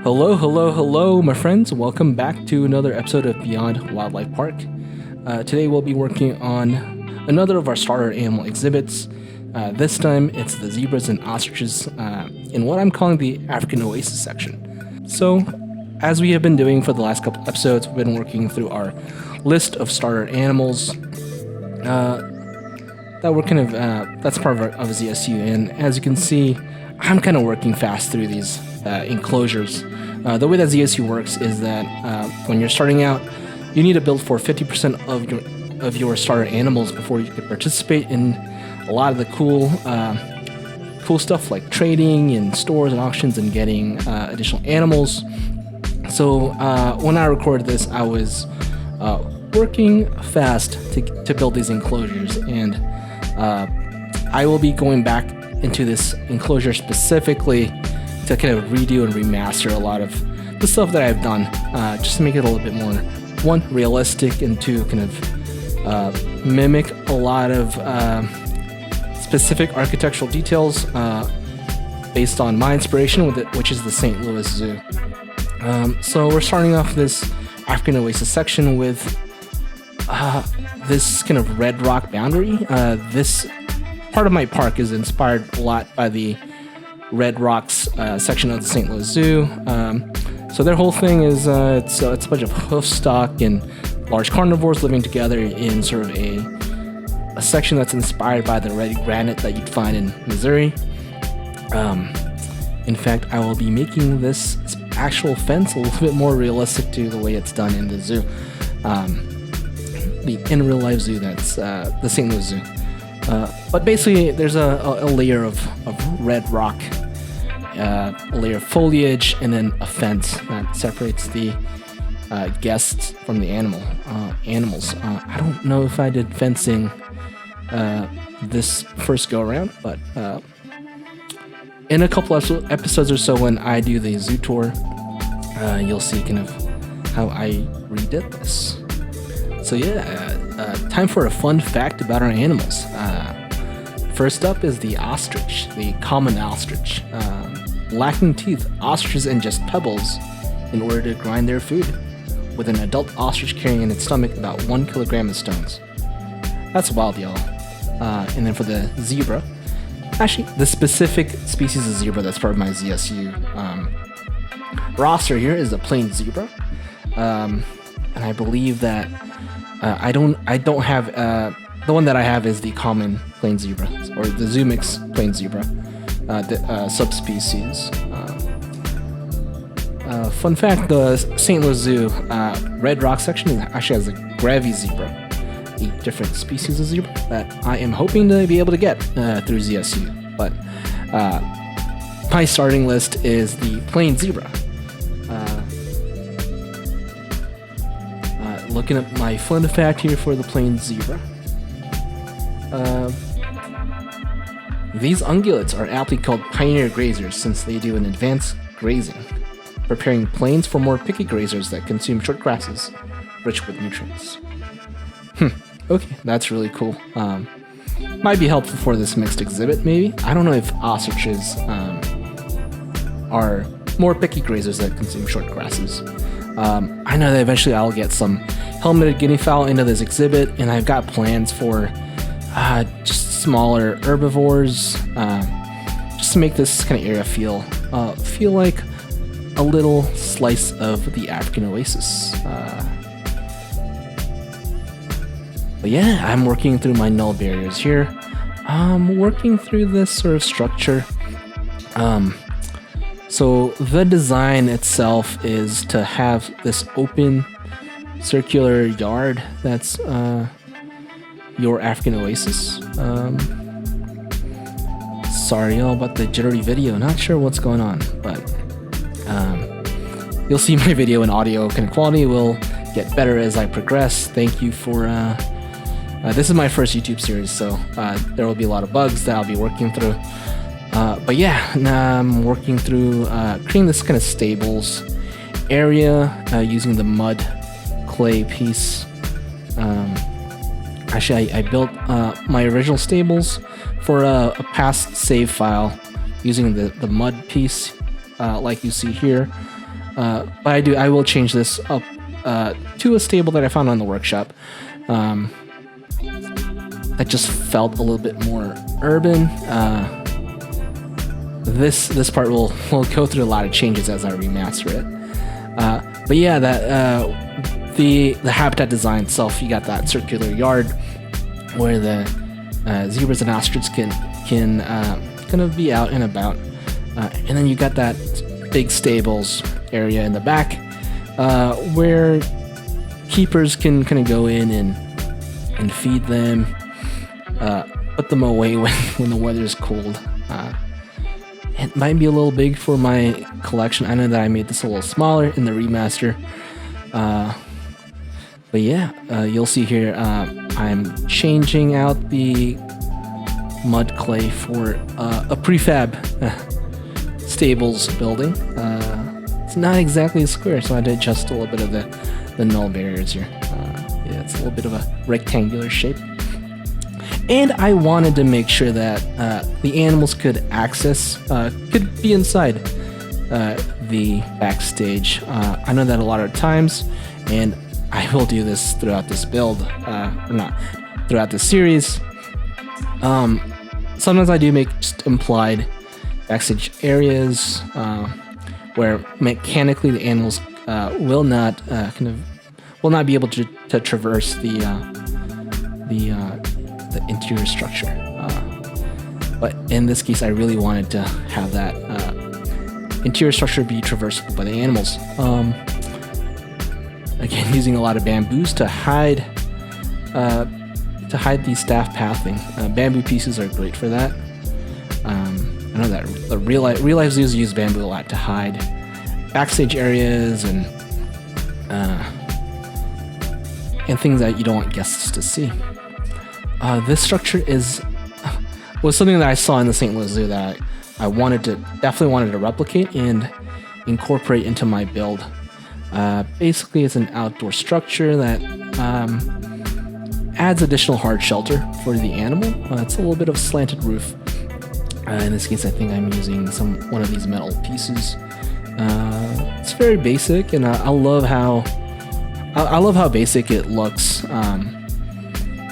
Hello, my friends. Welcome back to another episode of Beyond Wildlife Park. Today we'll be working on another of our starter animal exhibits. This time it's the zebras and ostriches in what I'm calling the African Oasis section. So, as we have been doing for the last couple episodes, we've been working through our list of starter animals that we're kind of, that's part of ZSU. And as you can see, I'm kind of working fast through these enclosures. The way that ZSU works is that when you're starting out, you need to build for 50% of your starter animals before you can participate in a lot of the cool stuff like trading and stores and auctions and getting additional animals. So when I recorded this, I was working fast to build these enclosures, and I will be going back into this enclosure specifically to kind of redo and remaster a lot of the stuff that I've done, just to make it a little bit more, one, realistic, and two, kind of mimic a lot of specific architectural details based on my inspiration with it, which is the St. Louis Zoo. So we're starting off this African Oasis section with this kind of red rock boundary. This part of my park is inspired a lot by the Red Rocks section of the St. Louis Zoo. So their whole thing is it's a bunch of hoof stock and large carnivores living together in sort of a section that's inspired by the red granite that you'd find in Missouri. In fact, I will be making this actual fence a little bit more realistic to the way it's done in the zoo. The in real life zoo, that's the St. Louis Zoo. But basically, there's a layer of red rock, a layer of foliage, and then a fence that separates the guests from the animals. I don't know if I did fencing this first go around, but in a couple episodes or so, when I do the zoo tour, you'll see kind of how I redid this. So yeah, time for a fun fact about our animals. First up is the ostrich, the common ostrich. Lacking teeth, ostriches ingest pebbles in order to grind their food, with an adult ostrich carrying in its stomach about 1 kilogram of stones. That's wild, y'all. And then for the zebra, actually, the specific species of zebra that's part of my ZSU roster here is the plain zebra. And I believe that I don't have the one that I have is the common plain zebra, or the zoo mix plain zebra, the subspecies. Fun fact: the St. Louis Zoo Red Rock section actually has a gravy zebra, a different species of zebra that I am hoping to be able to get through ZSU. But my starting list is the plain zebra. Looking at my fun fact here for the plain zebra. These ungulates are aptly called pioneer grazers since they do an advanced grazing, preparing plains for more picky grazers that consume short grasses rich with nutrients. Okay, that's really cool. Might be helpful for this mixed exhibit, maybe. I don't know if ostriches are more picky grazers that consume short grasses. I know that eventually I'll get some helmeted guinea fowl into this exhibit, and I've got plans for just smaller herbivores, just to make this kind of area feel like a little slice of the African Oasis. But yeah, I'm working through my null barriers here. Working through this sort of structure. So the design itself is to have this open circular yard that's your African Oasis. Sorry y'all about the jittery video, not sure what's going on, but you'll see my video and audio kind of quality will get better as I progress. Thank you for this is my first YouTube series, so there will be a lot of bugs that I'll be working through. But yeah, now I'm working through creating this kind of stables area using the mud clay piece. Actually, I built my original stables for a past save file using the mud piece like you see here. But I will change this up to a stable that I found on the workshop. That just felt a little bit more urban. This part will go through a lot of changes as I remaster it. But yeah, that the habitat design itself, you got that circular yard where the zebras and ostriches can kind of be out and about, and then you got that big stables area in the back where keepers can kind of go in and feed them, put them away when the weather's cold. It might be a little big for my collection. I know that I made this a little smaller in the remaster. But yeah, you'll see here I'm changing out the mud clay for a prefab stables building. It's not exactly a square, so I had to adjust a little bit of the null barriers here. Yeah, it's a little bit of a rectangular shape. And I wanted to make sure that the animals could be inside the backstage. I know that a lot of times, and I will do this throughout this build, or not, throughout this series. Sometimes I do make just implied backstage areas where mechanically the animals will not be able to traverse the interior structure. But in this case, I really wanted to have that interior structure be traversable by the animals. Again, using a lot of bamboos to hide the staff pathing. Bamboo pieces are great for that. I know that the real life zoos use bamboo a lot to hide backstage areas and things that you don't want guests to see. This structure was something that I saw in the St. Louis Zoo that I definitely wanted to replicate and incorporate into my build. Basically, it's an outdoor structure that adds additional hard shelter for the animal. It's a little bit of slanted roof. In this case, I think I'm using one of these metal pieces. It's very basic, and I love how basic it looks.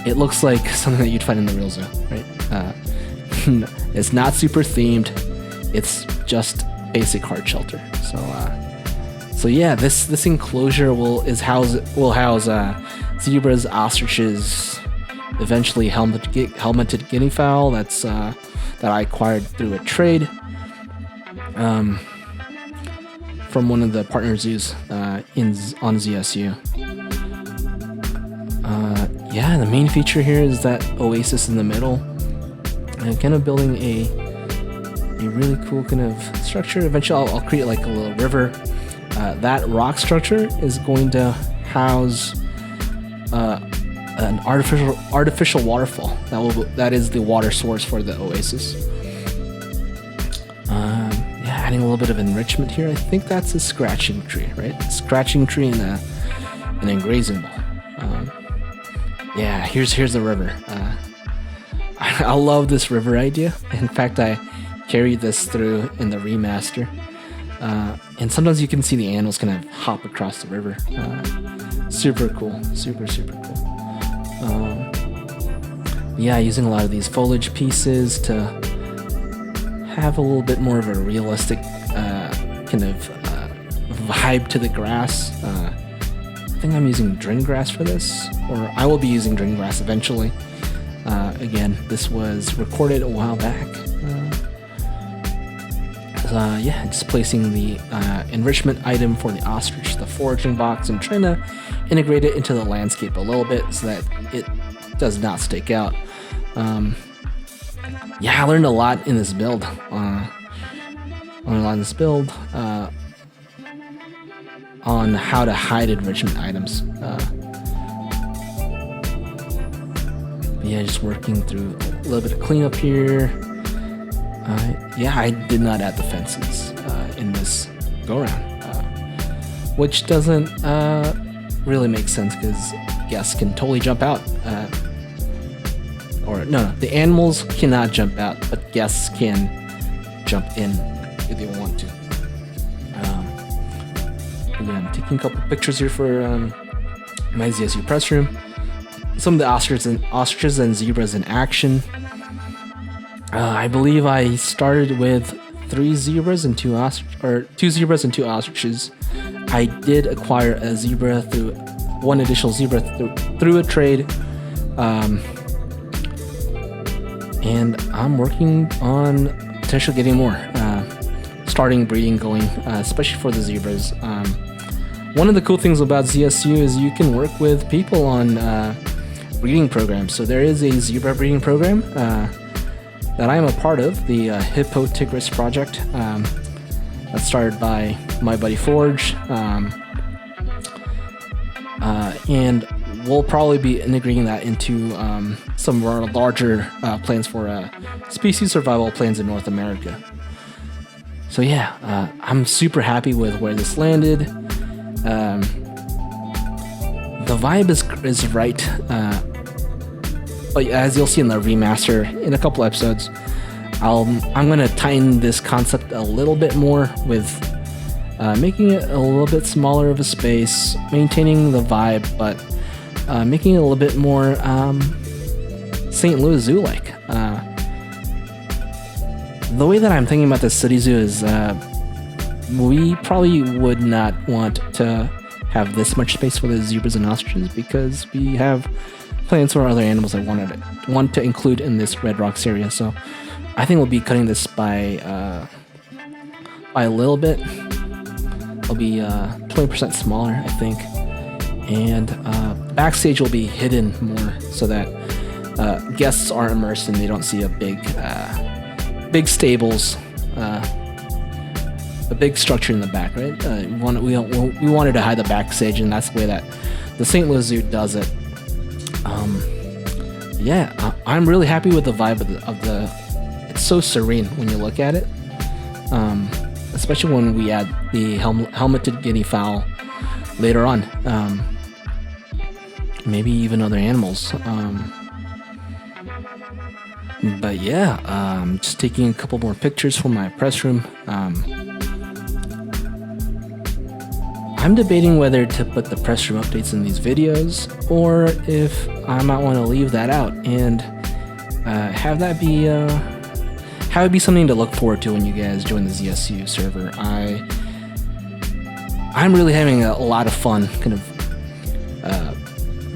It looks like something that you'd find in the real zoo, right? It's not super themed. It's just basic hard shelter. So yeah, this enclosure will house zebras, ostriches, eventually helmeted guinea fowl. That's that I acquired through a trade from one of the partner zoos on ZSU. Yeah, the main feature here is that Oasis in the middle. I'm kind of building a really cool kind of structure. Eventually, I'll create like a little river. That rock structure is going to house an artificial waterfall. That is the water source for the Oasis. Yeah, adding a little bit of enrichment here. I think that's a scratching tree, right? A scratching tree and an grazing ball. Yeah, here's the river. I love this river idea. In fact, I carried this through in the remaster. And sometimes you can see the animals kind of hop across the river. Super cool. Super cool. Yeah, using a lot of these foliage pieces to have a little bit more of a realistic kind of vibe to the grass. I think I'm using drin grass for this, or I will be using drin grass eventually. Again, this was recorded a while back. Yeah, just placing the enrichment item for the ostrich, the foraging box, and trying to integrate it into the landscape a little bit so that it does not stick out. Yeah, I learned a lot in this build. On how to hide enrichment items. Yeah, just working through a little bit of cleanup here. Yeah, I did not add the fences in this go-around, which doesn't really make sense because guests can totally jump out. Or no, the animals cannot jump out, but guests can jump in if they want to. Again, taking a couple pictures here for my ZSU press room. Some of the ostriches and zebras in action. I believe I started with 2 zebras and 2 ostriches. I did acquire a zebra through one additional zebra through a trade. And I'm working on potentially getting more, starting breeding going, especially for the zebras. One of the cool things about ZSU is you can work with people on breeding programs. So there is a zebra breeding program that I'm a part of, the Hippo Tigris project. That's started by my buddy Forge. And we'll probably be integrating that into some of our larger plans for species survival plans in North America. So yeah, I'm super happy with where this landed. The vibe is right, but as you'll see in the remaster in a couple episodes, I'm gonna tighten this concept a little bit more with making it a little bit smaller of a space, maintaining the vibe, but making it a little bit more St. Louis Zoo-like. The way that I'm thinking about this city zoo is we probably would not want to have this much space for the zebras and ostriches because we have plans for other animals I want to include in this Red Rocks area. So I think we'll be cutting this by a little bit. It'll be 20% smaller, I think. And backstage will be hidden more so that guests are immersed and they don't see a big stables, a big structure in the back, right? We wanted to hide the backstage, and that's the way that the St. Louis Zoo does it. Yeah, I'm really happy with the vibe of the. It's so serene when you look at it, especially when we add the helmeted guinea fowl later on. Maybe even other animals. But yeah, just taking a couple more pictures from my press room. I'm debating whether to put the press room updates in these videos or if I might want to leave that out and have that be have it be something to look forward to when you guys join the ZSU server. I'm really having a lot of fun kind of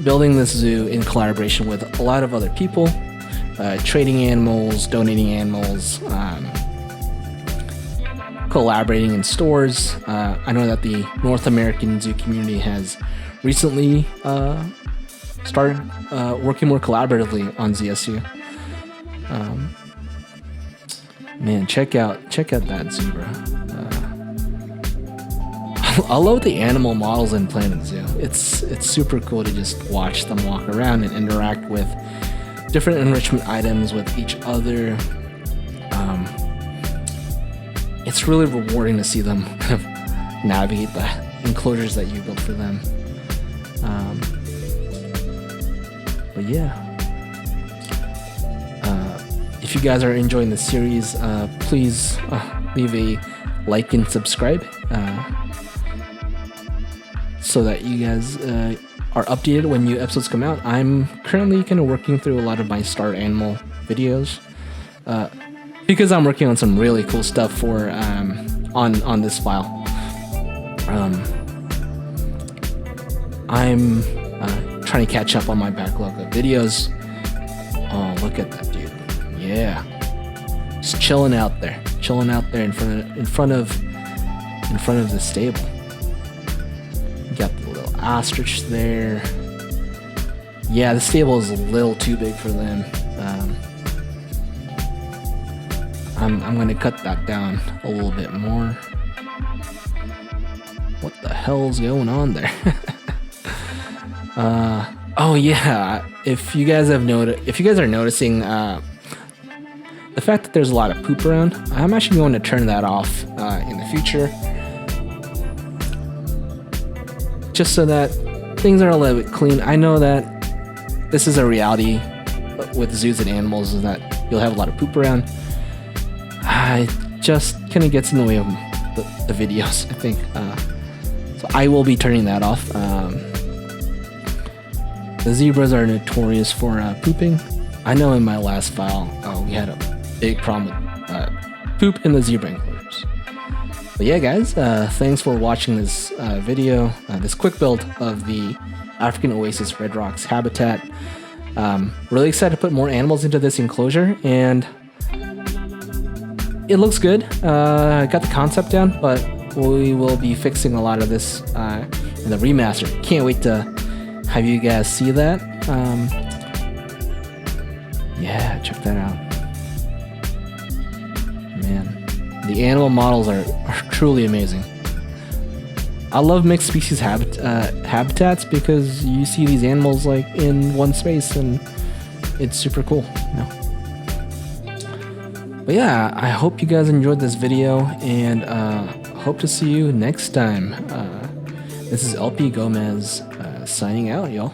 building this zoo in collaboration with a lot of other people, trading animals, donating animals, collaborating in stores. I know that the North American zoo community has recently started working more collaboratively on ZSU. Man, check out that zebra. I love the animal models in Planet Zoo. It's super cool to just watch them walk around and interact with different enrichment items with each other. It's really rewarding to see them kind of navigate the enclosures that you built for them. But yeah, if you guys are enjoying the series, please leave a like and subscribe so that you guys are updated when new episodes come out. I'm currently kind of working through a lot of my Star Animal videos because I'm working on some really cool stuff for on this file. I'm trying to catch up on my backlog of videos. Oh, look at that dude! Yeah, just chilling out there in front of the stable. Got the little ostrich there. Yeah, the stable is a little too big for them. I'm going to cut that down a little bit more. What the hell's going on there? Oh yeah, if you guys are noticing the fact that there's a lot of poop around, I'm actually going to turn that off in the future. Just so that things are a little bit clean. I know that this is a reality with zoos and animals, is that you'll have a lot of poop around. It just kind of gets in the way of the videos, I think. So I will be turning that off. The zebras are notorious for pooping. I know in my last file we had a big problem with poop in the zebra enclosures. But yeah, guys, thanks for watching this video, this quick build of the African Oasis Red Rocks habitat. Really excited to put more animals into this enclosure, and it looks good. I got the concept down, but we will be fixing a lot of this in the remaster. Can't wait to have you guys see that. Yeah, check that out. Man, the animal models are truly amazing. I love mixed species habitats because you see these animals like in one space, and it's super cool. But yeah, I hope you guys enjoyed this video, and hope to see you next time. This is LP Gomez signing out, y'all.